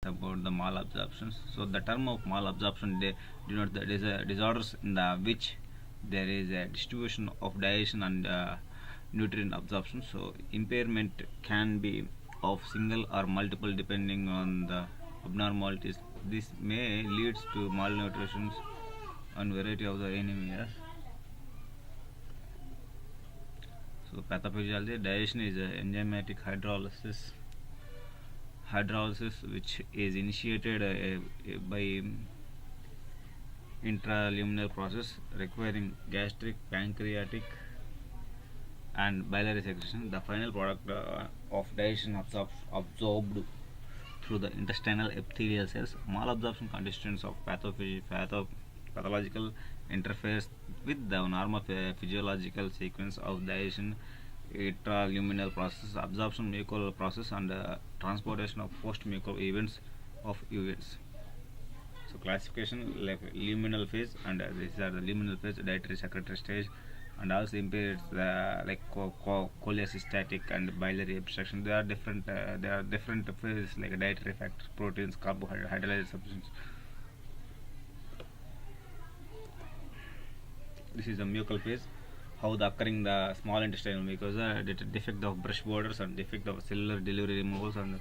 about the malabsorptions. So the term of malabsorption denote the disorders in the which there is a distribution of digestion and nutrient absorption. So impairment can be of single or multiple depending on the abnormalities. This may leads to malnutrition and variety of the anemia. So pathophysiology digestion is a enzymatic hydrolysis which is initiated by intraluminal process requiring gastric, pancreatic and biliary secretion. The final product of digestion absorbed through the intestinal epithelial cells. Malabsorption constituents of pathological interferes with the normal physiological sequence of digestion, intraluminal process, absorption, mucosal process, and transportation of post-mucosal events. So classification like luminal phase, and these are the luminal phase, dietary secretory stage, and also impairs the like cholecystatic and biliary obstruction. There are different phases like dietary factors, proteins, carbohydrates, hydrolyzed substances. This is the mucal phase. How the occurring the small intestinal mucosa, defect of brush borders and defect of cellular delivery removals and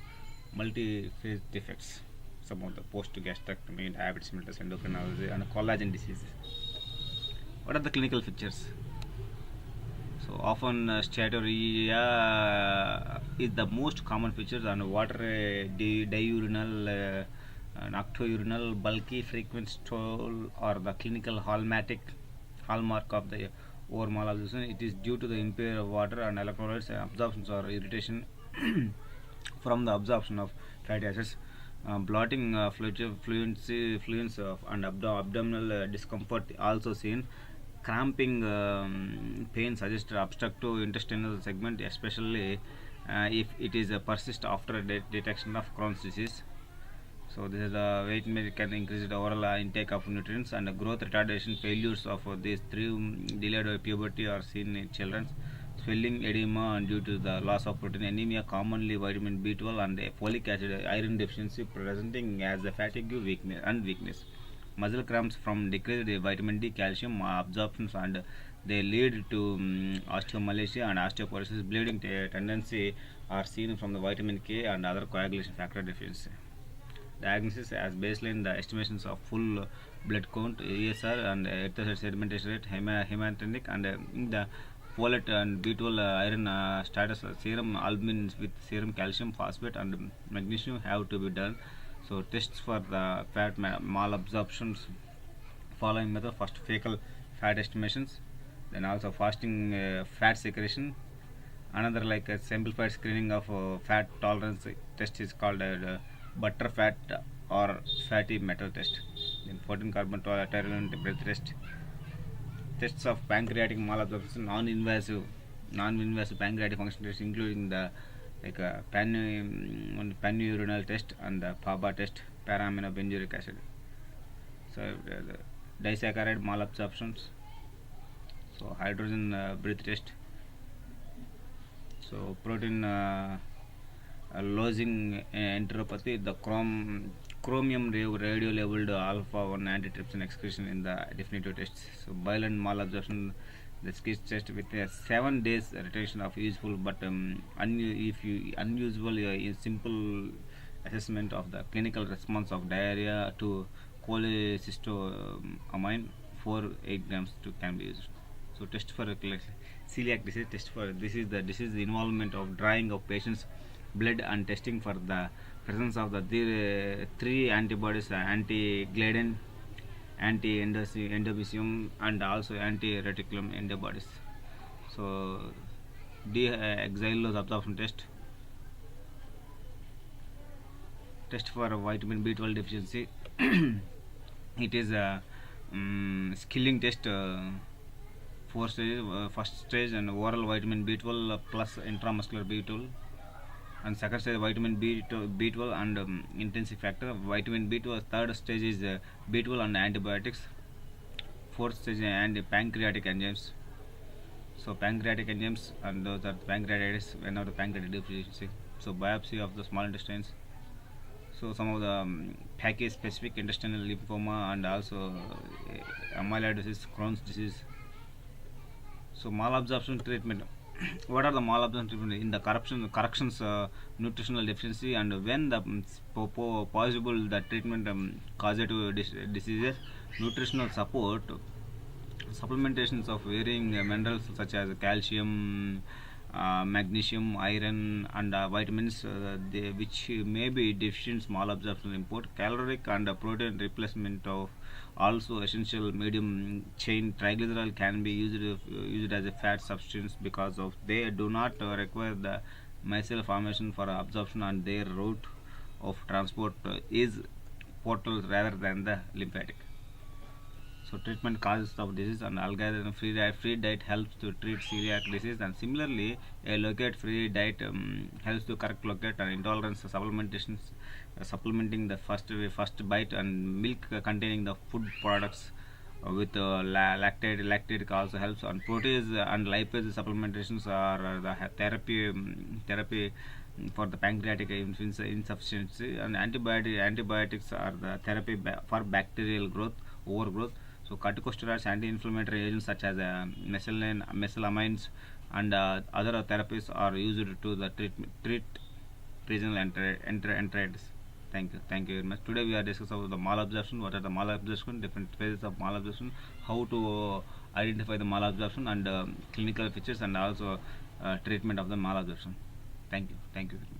multi-phase defects. Some of the post-gastrectomy, diabetes mellitus, endocrinology, and collagen diseases. What are the clinical features? So often steatorrhea is the most common features, and water diurnal, nocturnal, bulky, frequent stool are the clinical hallmark of the overall absorption. It is due to the impaired water and electrolytes absorptions or irritation from the absorption of fatty acids. Blotting, fluency and abdominal discomfort also seen. Cramping pain suggests obstructive intestinal segment, especially if it is persist after detection of Crohn's disease. So this is the weight may can increase the overall intake of nutrients, and growth retardation failures of these three delayed puberty are seen in children. Swelling, edema, and due to the loss of protein, anemia, commonly vitamin B12 and folic acid, iron deficiency presenting as a fatigue, weakness. Muscle cramps from decreased vitamin D, calcium absorptions, and they lead to osteomalacia and osteoporosis. Bleeding tendency are seen from the vitamin K and other coagulation factor deficiency. Diagnosis as baseline the estimations of full blood count, ESR, and erythrocyte sedimentation rate, hematinic, and the folate and B12 iron status, serum albumin with serum calcium phosphate and magnesium have to be done. So tests for the fat malabsorptions following method: first fecal fat estimations, then also fasting fat secretion. Another like a simplified screening of fat tolerance test is called butter fat or fatty metal test. Then 14 carbon tolerant breath test. Tests of pancreatic malabsorption, non-invasive pancreatic function test, including the like panurenal test and the PABA test, para-aminobenzoic acid. So the disaccharide malabsorptions. So hydrogen breath test. So protein losing enteropathy, the chromium radio labeled alpha 1 antitrypsin excretion in the definitive tests. So bile and malabsorption, the sketch test with a 7 days retention of useful but unusual simple assessment of the clinical response of diarrhea to cholecystoamine 4-8 grams to can be used. So test for celiac disease, test for this is the disease involvement of drying of patients blood and testing for the presence of the three antibodies, anti-gliadin, anti-endobasium, and also anti-reticulum antibodies. So D-xylose absorption test for vitamin B12 deficiency. It is a skilling test, 4 stages. First stage and oral vitamin B12 plus intramuscular B12, and second stage vitamin B12 and intensive factor. Vitamin B12 third stage is B12 and antibiotics. Fourth stage and pancreatic enzymes. So pancreatic enzymes, and those are pancreatitis whenever the pancreatic deficiency. So biopsy of the small intestines. So some of the package specific intestinal lymphoma and also amyloidosis, Crohn's disease. So malabsorption treatment. What are the malabsorption treatment in the corrections nutritional deficiency, and when the possible the treatment causative diseases, nutritional support, supplementations of varying minerals such as calcium, magnesium, iron, and vitamins which may be deficient malabsorption import, caloric and protein replacement of also essential medium chain triglyceride can be used as a fat substance because of they do not require the micelle formation for absorption, and their route of transport is portal rather than the lymphatic. So treatment causes of disease, and algorithm free diet helps to treat celiac disease, and similarly a locate free diet helps to correct locate and intolerance supplementations, supplementing the first bite, and milk containing the food products with lactate also helps, and protease and lipase supplementations are the therapy for the pancreatic insufficiency, and antibiotics are the therapy for bacterial growth overgrowth. So corticosteroids, anti-inflammatory agents such as mesalamines, and other therapies are used to the treat regional enteritis. Thank you very much. Today we are discussing about the malabsorption. What are the malabsorption? Different phases of malabsorption. How to identify the malabsorption, and clinical features, and also treatment of the malabsorption. Thank you. Thank you very much.